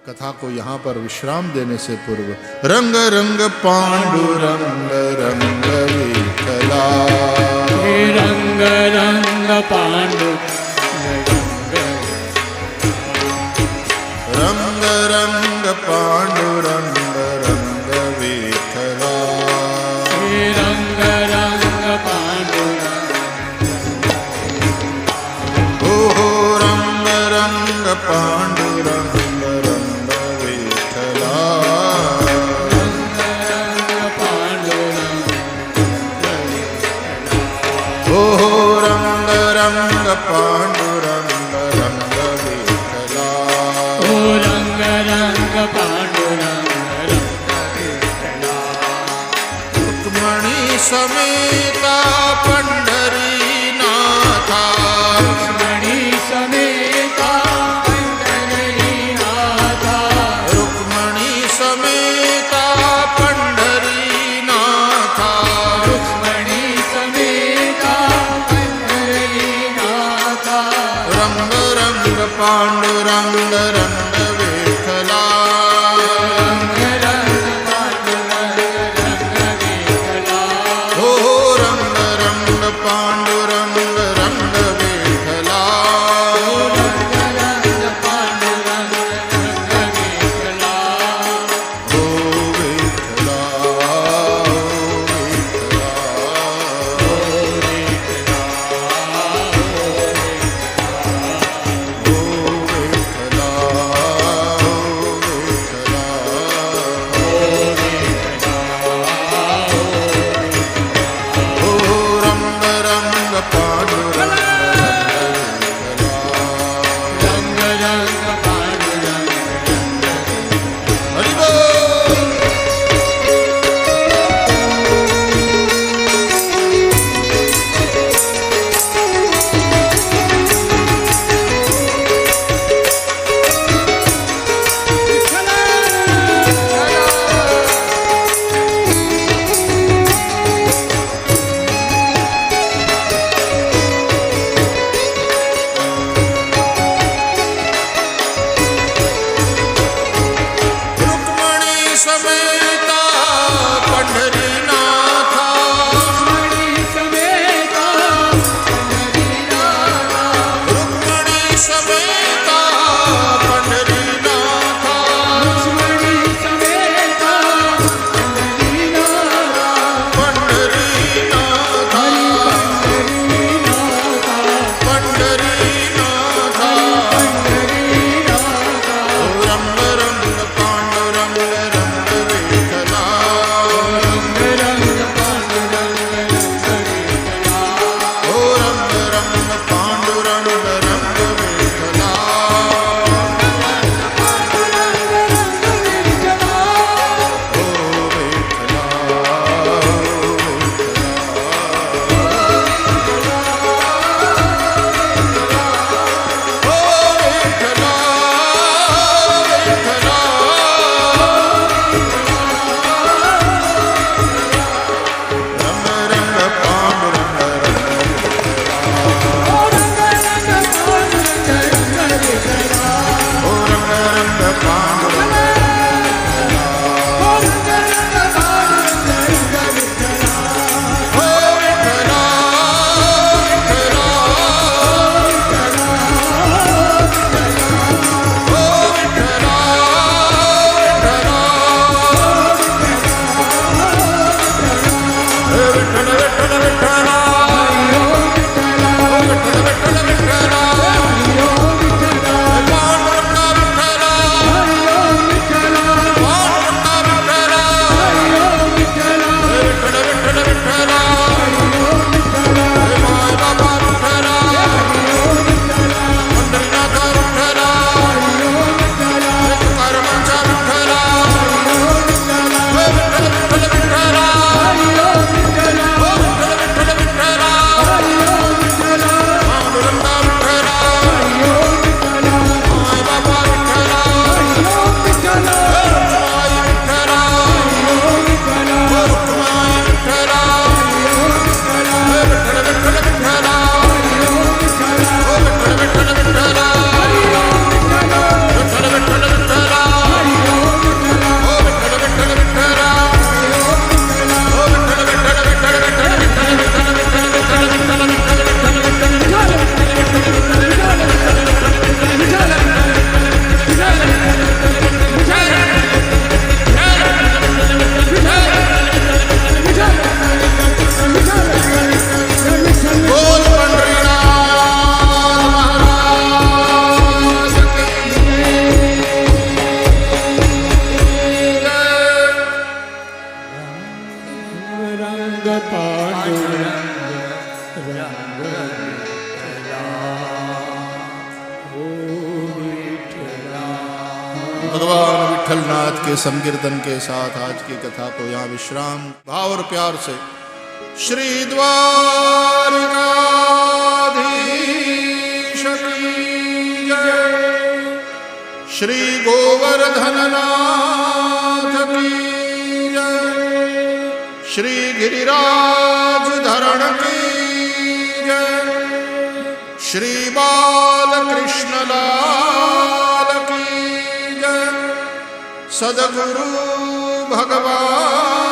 कथा को यहाँ पर विश्राम देने से पूर्व रंग रंग पांडुरंग रंग विठला, रंग रंग पांडु रंग रंग पांडुरंग रंग विठला, रंग रंग पांडु हो रंग रंग पांडुरंग रंग विठला, हो रंग रंग पांडुरंग रंग विठला, रंग रंग पांडुरंग रुक्मणी समेता पंढरीनाथा, रुक्मणी समेता पंढरीनाथा, रुक्मणी समेता पंढरीनाथा, रुक्मणी समेता पंढरीनाथा, रंग रंग पांडुरंग रंग विठला, रंग रंग पांडुरंग रंग विठला, हो रंग रंग भगवान विठलनाथ के संकीर्तन के साथ आज की कथा को यहाँ विश्राम। भाव और प्यार से श्री द्वारिकाधीश की जय, श्री गोवर्धननाथ की जय, श्री गिरिराज धरण की जय, श्री बालकृष्ण लाल की जय, सद्गुरु भगवान